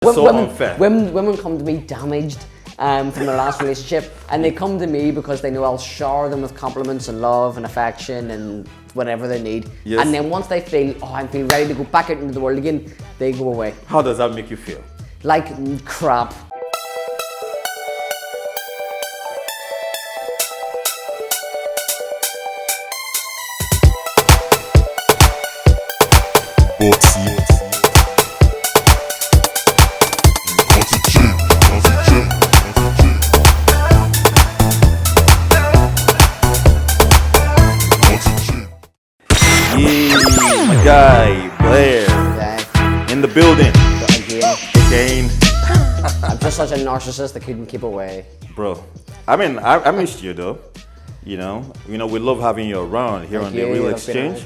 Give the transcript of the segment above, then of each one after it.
Unfair. Women come to me damaged from their last relationship, and they come to me because they know I'll shower them with compliments and love and affection and whatever they need. Yes. And then once they feel, oh, I'm feeling ready to go back out into the world again, they go away. How does that make you feel? Like crap. My guy, Blair, Okay. in the building. Again, Again. I'm just such a narcissist that couldn't keep away. Bro, I mean, I missed you though. You know, we love having you around here on the Real Xchange.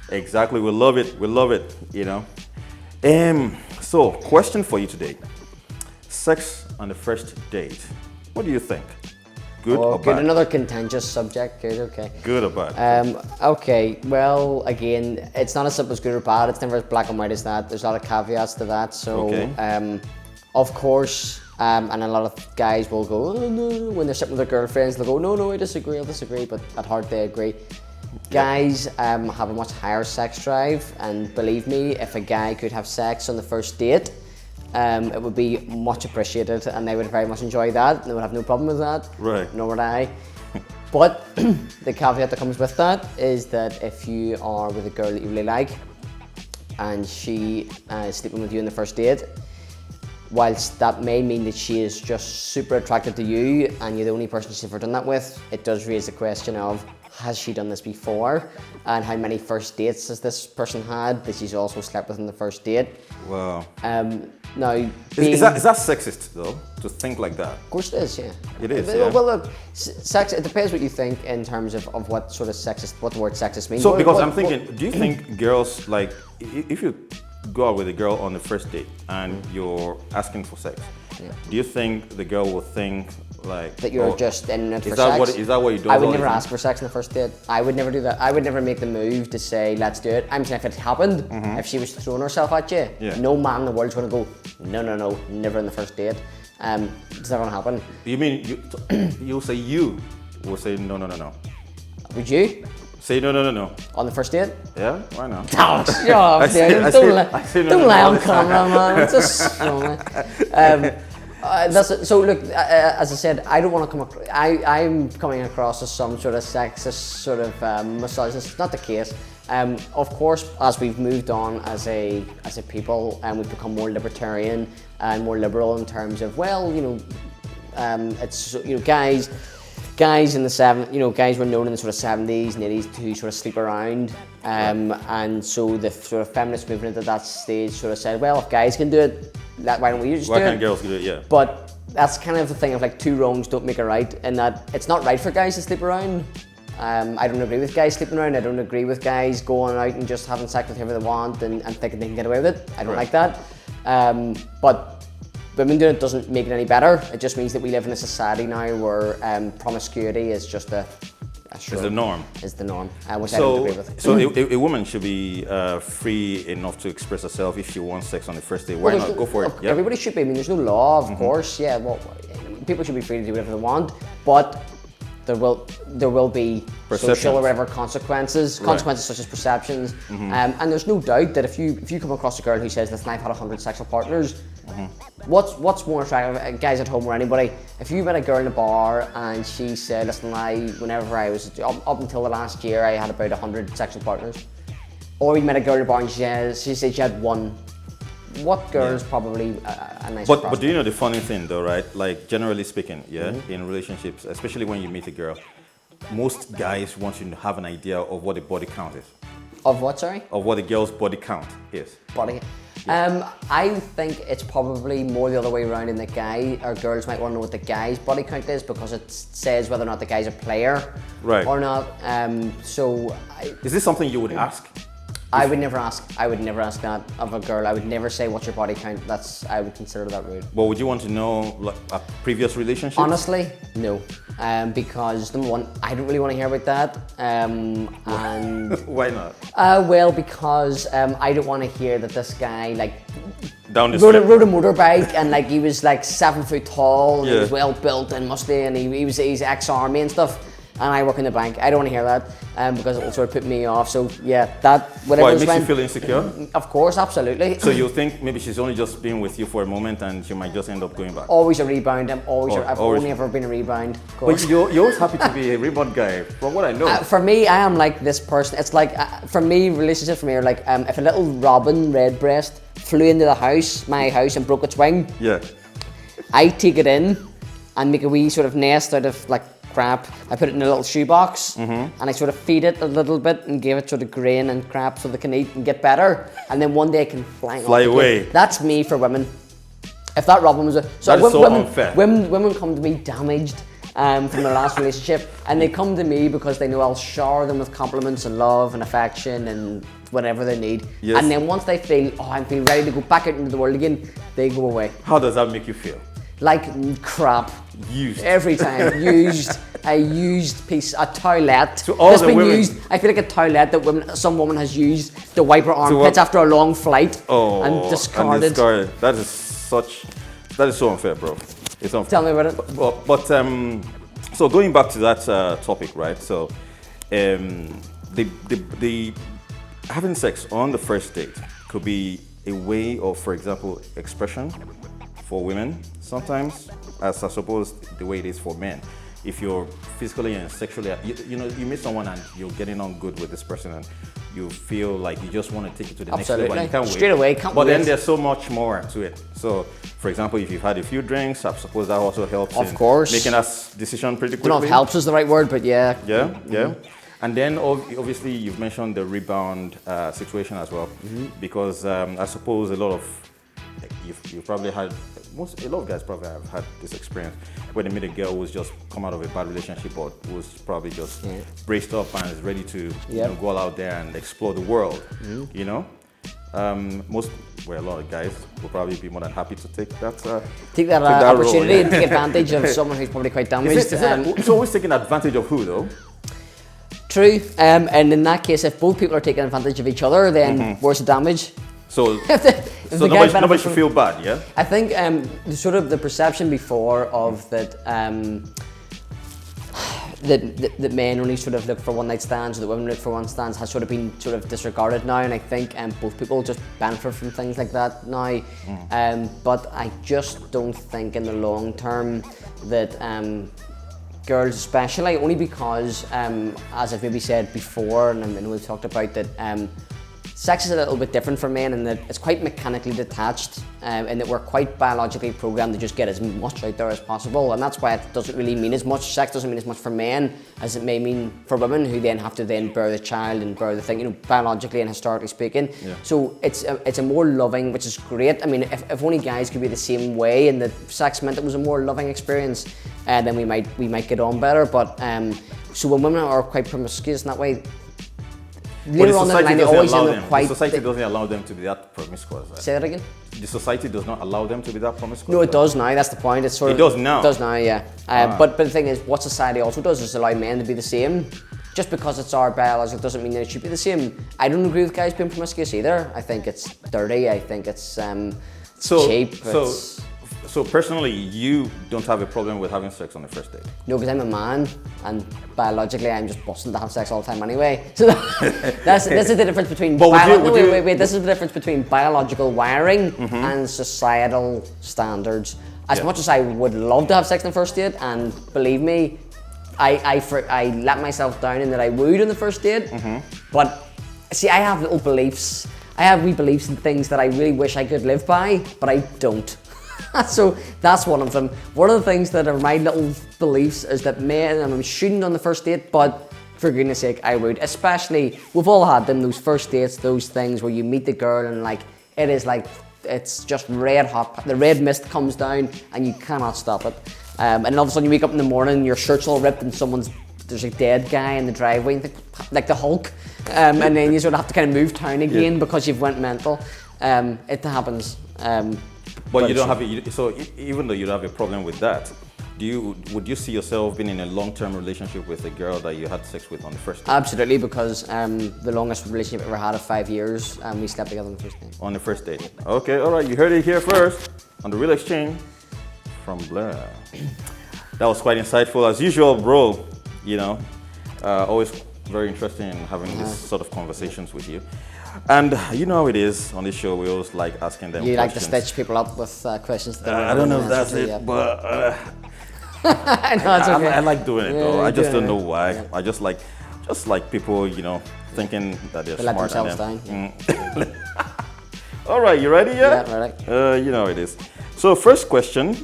Exactly, we love it, you know. So, question for you today. Sex on the first date. What do you think? Good or Good, bad? another contentious subject. Good, okay. Good or bad? Okay, well, again, it's not as simple as good or bad. It's never as black and white as that. There's a lot of caveats to that. So, Okay. of course, and a lot of guys will go, oh, no, when they're sitting with their girlfriends, they'll go, no, I disagree, but at heart they agree. Guys have a much higher sex drive, and believe me, if a guy could have sex on the first date, it would be much appreciated, and they would very much enjoy that. They would have no problem with that. Right. Nor would I. But the caveat that comes with that is that if you are with a girl that you really like, and she is sleeping with you on the first date, whilst that may mean that she is just super attracted to you and you're the only person she's ever done that with, it does raise the question of, has she done this before? And how many first dates has this person had that she's also slept with on the first date? Wow. Now, Is that sexist though, to think like that? Of course it is, yeah. It is, Well, yeah. well, look, sex, it depends what you think in terms of what sort of sexist, what the word sexist means. So, because I'm thinking, do you think girls, like, if you go out with a girl on the first date and you're asking for sex, do you think the girl will think like that you're just in it for is that sex? Is that what you do? I would never ask for sex on the first date. I would never do that. I would never make the move to say, let's do it. I'm saying if it happened, if she was throwing herself at you, no man in the world's going to go, no, never on the first date. It's never going to happen. You mean, you will say no. Would you? Say no. On the first date? Yeah, why not? Oh, shut up, dude. Don't lie on camera, man. It's just so look, as I said, I don't want to come across, I'm coming across as some sort of sexist, sort of misogynist. It's not the case. Of course, as we've moved on as a people, and we've become more libertarian and more liberal in terms of, well, it's, guys in the guys were known in the sort of 70s and 80s to sort of sleep around, and so the sort of feminist movement at that stage sort of said, well, if guys can do it, why don't we just do it? Why can't girls do it? Yeah. But that's kind of the thing of like two wrongs don't make a right, in that it's not right for guys to sleep around. I don't agree with guys sleeping around. I don't agree with guys going out and just having sex with whoever they want and thinking they can get away with it. I don't like that. But women doing it doesn't make it any better. It just means that we live in a society now where promiscuity is just is the norm. Is the norm, which I don't agree with. So a woman should be free enough to express herself if she wants sex on the first day. Why not? Go for it. Yeah. Everybody should be. I mean, there's no law, of course. Yeah, well, people should be free to do whatever they want, but there will be social or whatever consequences such as perceptions, and there's no doubt that if you come across a girl who says, listen, I've had 100 sexual partners, what's more attractive, guys at home or anybody, if you met a girl in a bar and she said, listen, whenever I was up until the last year I had about 100 sexual partners, or you met a girl in a bar and she said she had one, what girl is probably a nice prospect? But do you know the funny thing though, right? Like, generally speaking, in relationships, especially when you meet a girl, most guys want you to have an idea of what a body count is. Of what, sorry? Of what a girl's body count is. Body. I think it's probably more the other way around in that girls might want to know what the guy's body count is, because it says whether or not the guy's a player or not. Is this something you would ask? I would never ask that of a girl. I would never say, what's your body count? I would consider that rude. Well, would you want to know like a previous relationship? Honestly, no. Because number one, I don't really want to hear about that. And why not? Well, because I don't want to hear that this guy like Down the rode a motorbike and like he was like 7 foot tall, and he was well built and muscly, and he's ex-army and stuff. And I work in the bank. I don't want to hear that because it will sort of put me off. So yeah, that whatever. Why, it makes you feel insecure? Of course, absolutely. So you think maybe she's only just being with you for a moment and she might just end up going back? Always a rebound. I've only ever been a rebound. But you're always happy to be a rebound guy, from what I know. For me, I am like this person. It's like, for me, relationships for me are like if a little robin redbreast flew into my house, and broke its wing. Yeah. I take it in and make a wee sort of nest out of like crap. I put it in a little shoebox and I sort of feed it a little bit and give it sort of grain and crap so they can eat and get better. And then one day it can fly away. That's me for women. If that robin was that is so unfair. Women come to me damaged from their last relationship, and they come to me because they know I'll shower them with compliments and love and affection and whatever they need. Yes. And then once they feel, I feel ready to go back out into the world again, they go away. How does that make you feel? Like crap. Used. Every time. Used. A used piece, a toilet. To all that's the been women. used. I feel like a toilet that some woman has used to wipe her armpits after a long flight and discarded. That is so unfair, bro. It's unfair. Tell me about it. But so going back to that topic, right? So the having sex on the first date could be a way of, for example, expression for women sometimes, as I suppose the way it is for men. If you're physically and sexually, you meet someone and you're getting on good with this person and you feel like you just want to take it to the next level and you can't wait. Straight away, can't wait. But then there's so much more to it. So, for example, if you've had a few drinks, I suppose that also helps in making that decision pretty quickly. I don't know if helps is the right word, but yeah. Yeah. And then obviously you've mentioned the rebound situation as well, because I suppose a lot of you've probably had a lot of guys probably have had this experience where they meet a girl who's just come out of a bad relationship or who's probably just braced up and is ready to go out there and explore the world. You know, a lot of guys will probably be more than happy to take that opportunity role, and take advantage of someone who's probably quite damaged. It's always taking advantage of who though? True, and in that case, if both people are taking advantage of each other, then where's the damage? So, nobody should feel bad, yeah? I think the perception before of that that men only sort of look for one night stands, or that women look for one night stands, has sort of been sort of disregarded now, and I think both people just benefit from things like that now. But I just don't think in the long term that girls especially, only because as I've maybe said before, and I know we've talked about that, sex is a little bit different for men in that it's quite mechanically detached, and that we're quite biologically programmed to just get as much out there as possible, and that's why it doesn't really mean as much. Sex doesn't mean as much for men as it may mean for women, who then have to then bear the child and bear the thing, biologically and historically speaking. So it's a more loving, which is great. I mean, if only guys could be the same way and that sex meant it was a more loving experience, then we might get on better. But so when women are quite promiscuous in that way, later on in the line, they always end up quite... The society doesn't allow them to be that promiscuous. Right? Say that again? The society does not allow them to be that promiscuous? No, it does now, that's the point. It's it does now? It does now, yeah. But the thing is, what society also does is allow men to be the same. Just because it's our biology doesn't mean that it should be the same. I don't agree with guys being promiscuous either. I think it's dirty, I think it's cheap. So personally, you don't have a problem with having sex on the first date? No, because I'm a man, and biologically I'm just busting to have sex all the time anyway. So this is the difference between this is the difference between biological wiring and societal standards. As much as I would love to have sex on the first date, and believe me, I let myself down in that I would on the first date. But see, I have little beliefs. I have wee beliefs and things that I really wish I could live by, but I don't. So that's one of them. One of the things that are my little beliefs is that men, and I shouldn't on the first date, but for goodness sake, I would. Especially, we've all had them, those first dates, those things where you meet the girl and it's just red hot. The red mist comes down and you cannot stop it. And then all of a sudden you wake up in the morning and your shirt's all ripped and someone's there's a dead guy in the driveway, like the Hulk, and then you sort of have to kind of move town again because you've went mental. It happens. But you don't have it. So even though you don't have a problem with that, would you see yourself being in a long-term relationship with a girl that you had sex with on the first date? Absolutely, because the longest relationship I ever had of 5 years, we slept together on the first date. On the first date. Okay, all right. You heard it here first on the Real Exchange from Blair. That was quite insightful as usual, bro. You know, always very interesting in having this sort of conversations with you. And you know how it is on this show. We always like asking them. You questions. like to stitch people up with questions. I don't know if that's it, but I know it's okay. I like doing it though. I just don't know why. Yeah. I just like people, you know, thinking that they're They smart. let themselves down. Yeah. All right, you ready yet? Yeah, ready. You know how it is. So first question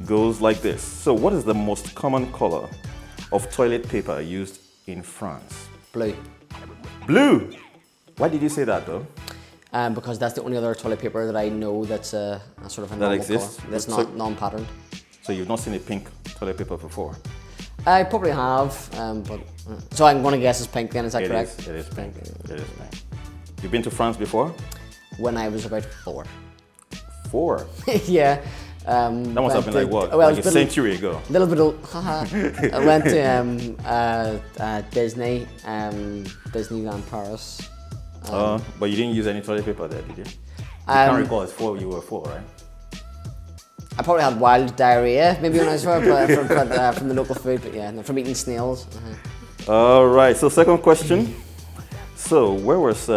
goes like this. So what is the most common color of toilet paper used in France? Blue. Blue. Why did you say that though? Because that's the only other toilet paper that I know that's a sort of a normal exists? color. That's So- not non-patterned. So you've not seen a pink toilet paper before? I probably have, but so I'm going to guess it's pink. Then is that correct? It is pink. It is pink. You've been to France before? When I was about 4. 4. Yeah. That must have been like what? Well, like a century ago. A little bit of, I went to Disney, Disneyland Paris. But you didn't use any toilet paper there, did you? I can't recall. It's 4. You were 4, right? I probably had wild diarrhea maybe when I was 4, from the local food, but yeah, no, from eating snails. All right. So second question. So where was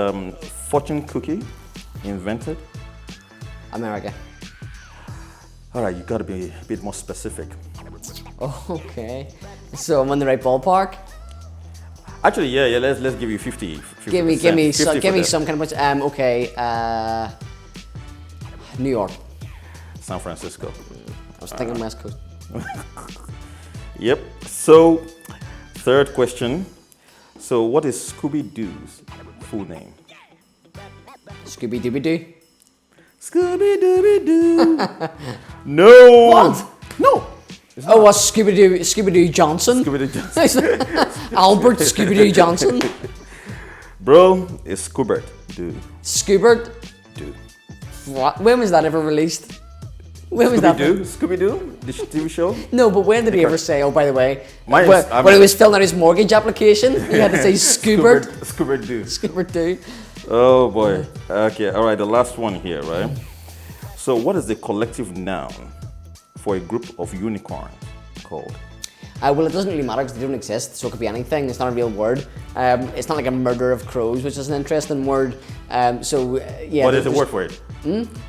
fortune cookie invented? America. All right. You got to be a bit more specific. Oh, okay. So I'm in the right ballpark. Actually, yeah. Let's give you 50. Give me some kind of okay. New York. San Francisco. I was thinking West Coast. Yep. So third question. So what is Scooby-Doo's full name? Scooby-Dooby-Doo. Scooby-Dooby-Doo. No. What? No. Oh, what's Scooby-Doo Johnson? Scooby-Doo Johnson. Albert Scooby-Doo Johnson. Bro, it's Scoobert-Doo. Scooby-Doo. What? When was that ever released? When was that? Scooby-Doo? The TV show? No, but when did he ever say, oh, by the way, Mine when, is- I when he mean- was filling out his mortgage application, he had to say Scoobert. Scoobert-Doo. Scooby-Doo. Oh boy. Okay, all right, the last one here, right? So what is the collective noun for a group of unicorns called? Well, it doesn't really matter because they don't exist, so it could be anything. It's not a real word. It's not like a murder of crows, which is an interesting word. Yeah. But there's a word for it.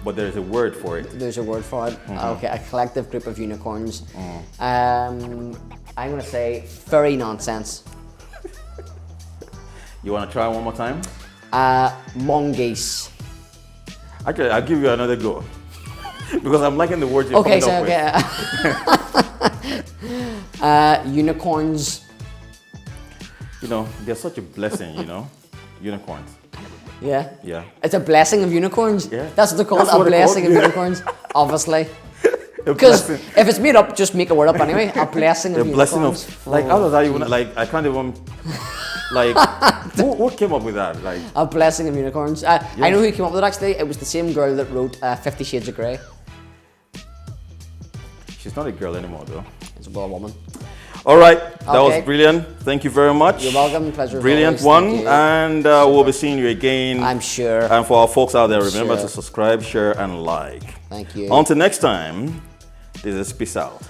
But there's a word for it. There's a word for it. Okay, a collective group of unicorns. I'm going to say furry nonsense. You want to try one more time? Mongoose. Actually, I'll give you another go. Because I'm liking the words you're Okay, coming so up okay. Unicorns. You know, they're such a blessing, you know? Unicorns. Yeah. Yeah. It's a blessing of unicorns. Yeah. That's what they're called. That's A what they're blessing called, of yeah. unicorns. Obviously. A Because blessing. if it's made up, just make a word up anyway. A blessing of A blessing unicorns. of, like, how does that even, like, I can't even, like, who came up with that? Like, A blessing of unicorns. I know who came up with it actually. It was the same girl that wrote 50 Shades of Grey. she's not a girl anymore, though. It's a woman. All right, that Okay. was brilliant. Thank you very much. You're welcome. Pleasure. as Brilliant always. one, Thank you. and we'll be seeing you again. I'm sure. And for our folks out there, remember Sure. to subscribe, share, and like. Thank you. Until next time, this is Peace Out.